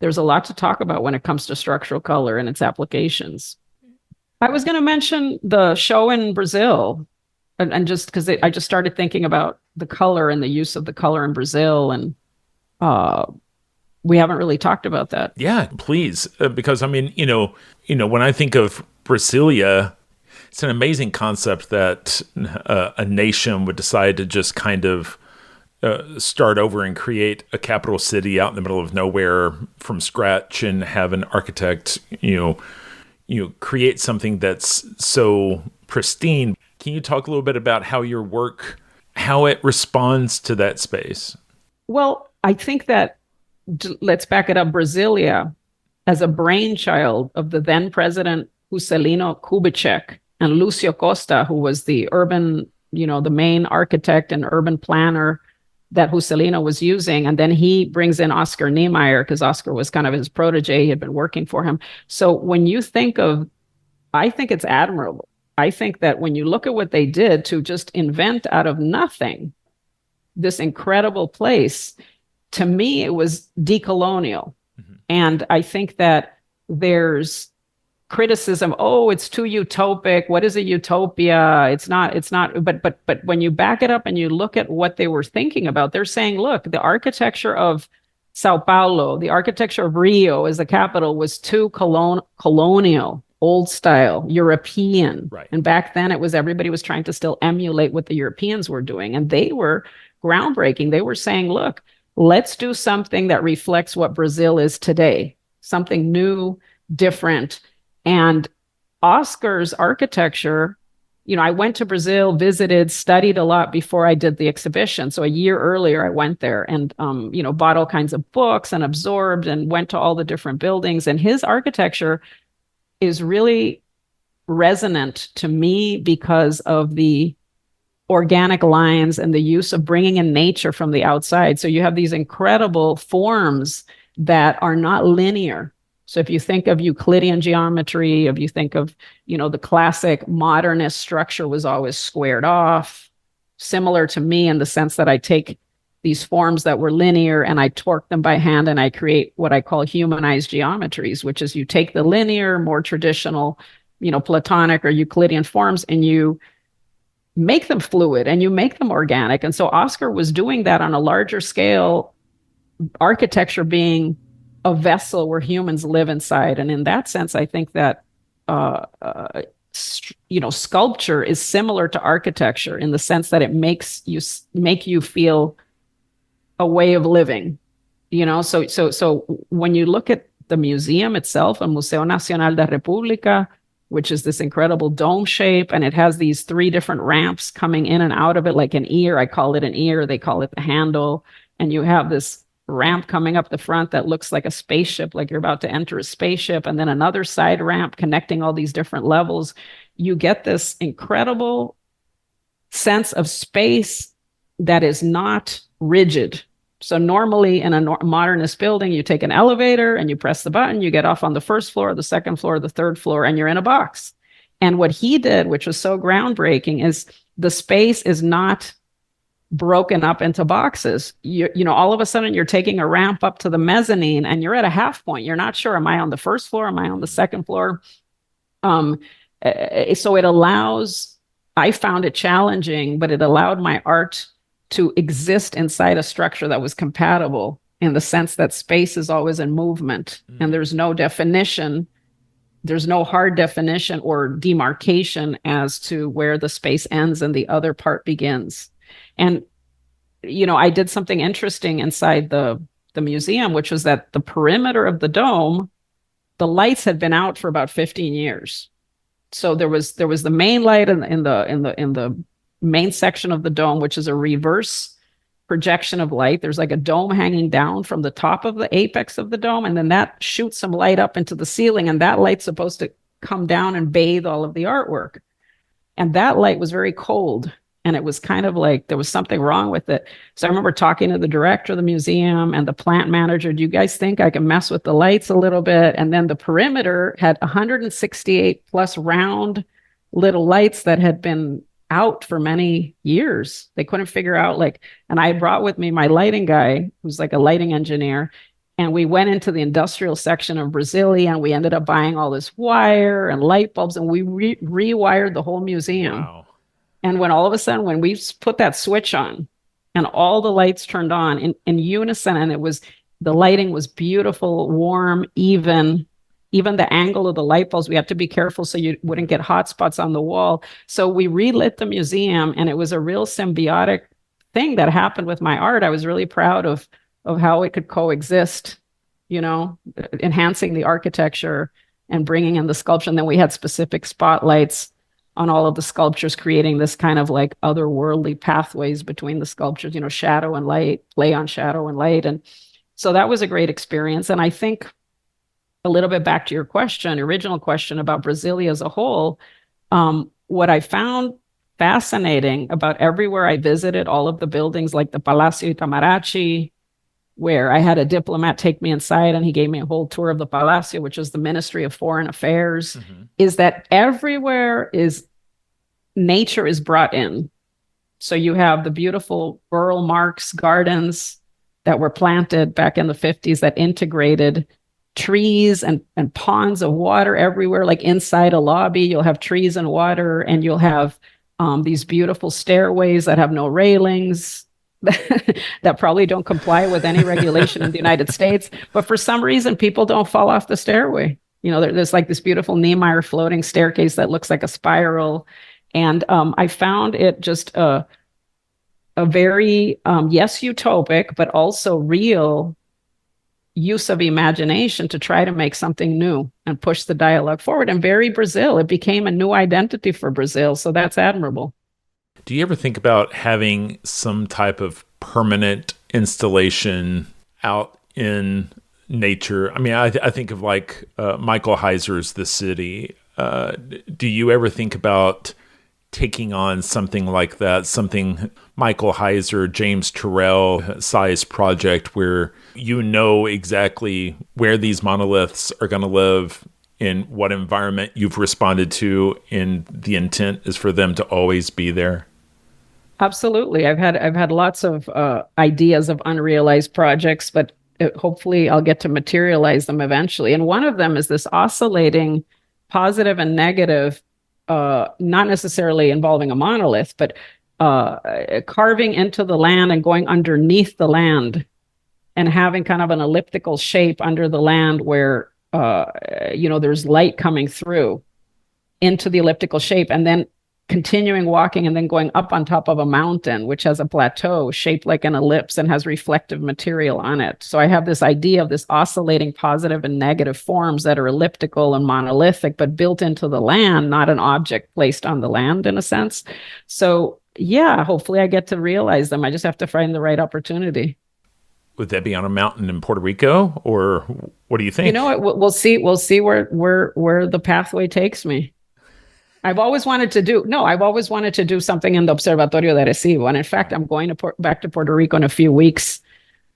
there's a lot to talk about when it comes to structural color and its applications. I was going to mention the show in Brazil, and just because I just started thinking about the color and the use of the color in Brazil, and we haven't really talked about that. Yeah, please. Because when I think of Brasilia, it's an amazing concept that a nation would decide to just kind of start over and create a capital city out in the middle of nowhere from scratch, and have an architect, create something that's so pristine. Can you talk a little bit about how your work, how it responds to that space? Well, I think that, let's back it up, Brasilia, as a brainchild of the then president Juscelino Kubitschek and Lucio Costa, who was the urban, the main architect and urban planner that Juscelino was using. And then he brings in Oscar Niemeyer because Oscar was kind of his protege. He had been working for him. So when you think of, I think it's admirable. I think that when you look at what they did to just invent out of nothing this incredible place, to me, it was decolonial. Mm-hmm. And I think that there's criticism, oh, it's too utopic. What is a utopia? It's not, but when you back it up and you look at what they were thinking about, they're saying, look, the architecture of Sao Paulo, the architecture of Rio as the capital was too colonial, old style, European. Right. And back then everybody was trying to still emulate what the Europeans were doing. And they were groundbreaking. They were saying, look, let's do something that reflects what Brazil is today, something new, different. And Oscar's architecture, I went to Brazil, visited, studied a lot before I did the exhibition. So a year earlier, I went there and, bought all kinds of books and absorbed and went to all the different buildings. And his architecture is really resonant to me because of the organic lines and the use of bringing in nature from the outside. So you have these incredible forms that are not linear. So if you think of Euclidean geometry, if you think of, the classic modernist structure was always squared off, similar to me in the sense that I take these forms that were linear and I torque them by hand and I create what I call humanized geometries, which is you take the linear, more traditional, Platonic or Euclidean forms and you make them fluid and you make them organic. And so Oscar was doing that on a larger scale, architecture being a vessel where humans live inside. And in that sense, I think that, sculpture is similar to architecture in the sense that it make you feel a way of living, So when you look at the museum itself, el Museo Nacional de República, which is this incredible dome shape, and it has these 3 different ramps coming in and out of it like an ear. I call it an ear. They call it the handle. And you have this ramp coming up the front that looks like a spaceship, like you're about to enter a spaceship, and then another side ramp connecting all these different levels. You get this incredible sense of space that is not rigid. So normally in a modernist building, you take an elevator and you press the button, you get off on the first floor, the second floor, the third floor, and you're in a box. And what he did, which was so groundbreaking, is the space is not broken up into boxes. All of a sudden you're taking a ramp up to the mezzanine and you're at a half point. You're not sure, am I on the first floor? Am I on the second floor? So it allows, I found it challenging, but it allowed my art to exist inside a structure that was compatible in the sense that space is always in movement and there's no definition. There's no hard definition or demarcation as to where the space ends and the other part begins. And, I did something interesting inside the museum, which was that the perimeter of the dome, the lights had been out for about 15 years. So there was the main light in the main section of the dome, which is a reverse projection of light. There's like a dome hanging down from the top of the apex of the dome, and then that shoots some light up into the ceiling, and that light's supposed to come down and bathe all of the artwork. And that light was very cold, and it was kind of like there was something wrong with it. So I remember talking to the director of the museum and the plant manager, do you guys think I can mess with the lights a little bit? And then the perimeter had 168 plus round little lights that had been out for many years. They couldn't figure out and I brought with me my lighting guy, who's like a lighting engineer. And we went into the industrial section of Brasilia and we ended up buying all this wire and light bulbs and we rewired the whole museum. Wow. And when all of a sudden, when we put that switch on and all the lights turned on in unison, and the lighting was beautiful, warm, even the angle of the light bulbs, we had to be careful so you wouldn't get hot spots on the wall. So we relit the museum and it was a real symbiotic thing that happened with my art. I was really proud of how it could coexist, enhancing the architecture and bringing in the sculpture. And then we had specific spotlights on all of the sculptures, creating this kind of like otherworldly pathways between the sculptures, shadow and light, play on shadow and light. And so that was a great experience. And I think a little bit back to your original question about Brasilia as a whole, what I found fascinating about everywhere I visited, all of the buildings like the Palacio Itamarachi, where I had a diplomat take me inside and he gave me a whole tour of the Palacio, which is the Ministry of Foreign Affairs, is that everywhere is nature is brought in. So you have the beautiful Burl Marx gardens that were planted back in the 50s that integrated trees and ponds of water everywhere. Like inside a lobby, you'll have trees and water, and you'll have these beautiful stairways that have no railings that probably don't comply with any regulation in the United States. But for some reason, people don't fall off the stairway. There's like this beautiful Niemeyer floating staircase that looks like a spiral. And I found it just a very, yes, utopic, but also real use of imagination to try to make something new and push the dialogue forward. And very Brazil, it became a new identity for Brazil. So that's admirable. Do you ever think about having some type of permanent installation out in nature? I mean, I think of like Michael Heiser's The City. Do you ever think about taking on something like that, something Michael Heiser, James Turrell size project where you know exactly where these monoliths are going to live, in what environment you've responded to, and the intent is for them to always be there? Absolutely. I've had lots of ideas of unrealized projects, but hopefully I'll get to materialize them eventually. And one of them is this oscillating positive and negative, not necessarily involving a monolith, but carving into the land and going underneath the land and having kind of an elliptical shape under the land where, there's light coming through into the elliptical shape, and then continuing walking and then going up on top of a mountain, which has a plateau shaped like an ellipse and has reflective material on it. So I have this idea of this oscillating positive and negative forms that are elliptical and monolithic, but built into the land, not an object placed on the land in a sense. So yeah, hopefully I get to realize them. I just have to find the right opportunity. Would that be on a mountain in Puerto Rico, or what do you think? We'll see where the pathway takes me. I've always wanted to do something in the Observatorio de Arecibo. And in fact, I'm going back to Puerto Rico in a few weeks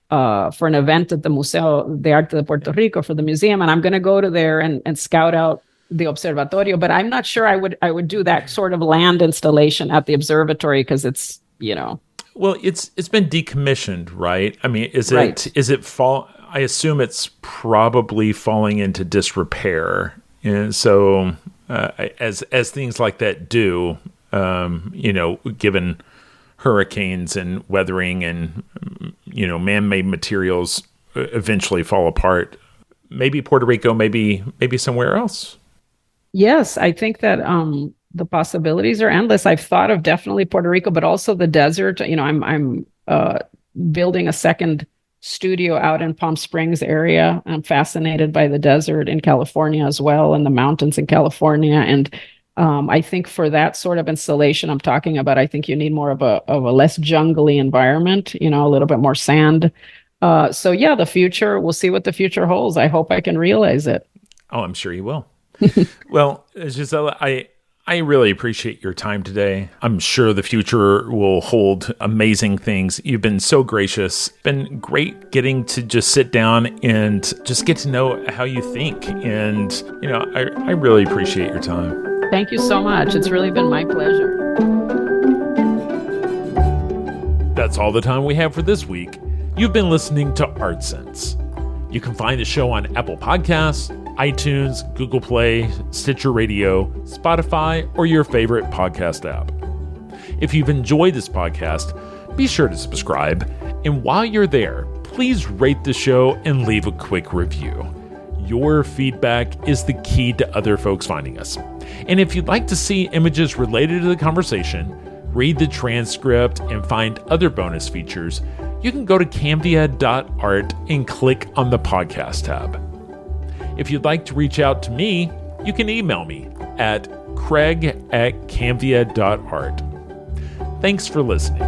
for an event at the Museo de Arte de Puerto Rico for the museum. And I'm going to go to there and scout out the Observatorio. But I'm not sure I would do that sort of land installation at the observatory because it's, Well, it's been decommissioned, right? I mean, I assume it's probably falling into disrepair. And so as things like that do, given hurricanes and weathering and, man-made materials eventually fall apart, maybe Puerto Rico, maybe somewhere else. Yes, I think that the possibilities are endless. I've thought of definitely Puerto Rico, but also the desert. I'm building a second studio out in Palm Springs area. I'm fascinated by the desert in California as well, and the mountains in California. And I think for that sort of installation I'm talking about, I think you need more of a less jungly environment, a little bit more sand. So yeah, the future, we'll see what the future holds. I hope I can realize it. Oh, I'm sure you will. Well, Gisela, I really appreciate your time today. I'm sure the future will hold amazing things. You've been so gracious. It's been great getting to just sit down and just get to know how you think. And, I really appreciate your time. Thank you so much. It's really been my pleasure. That's all the time we have for this week. You've been listening to Art Sense. You can find the show on Apple Podcasts, iTunes, Google Play, Stitcher Radio, Spotify, or your favorite podcast app. If you've enjoyed this podcast, be sure to subscribe. And while you're there, please rate the show and leave a quick review. Your feedback is the key to other folks finding us. And if you'd like to see images related to the conversation, read the transcript, and find other bonus features, you can go to canvia.art and click on the podcast tab. If you'd like to reach out to me, you can email me at craig@canvia.art. Thanks for listening.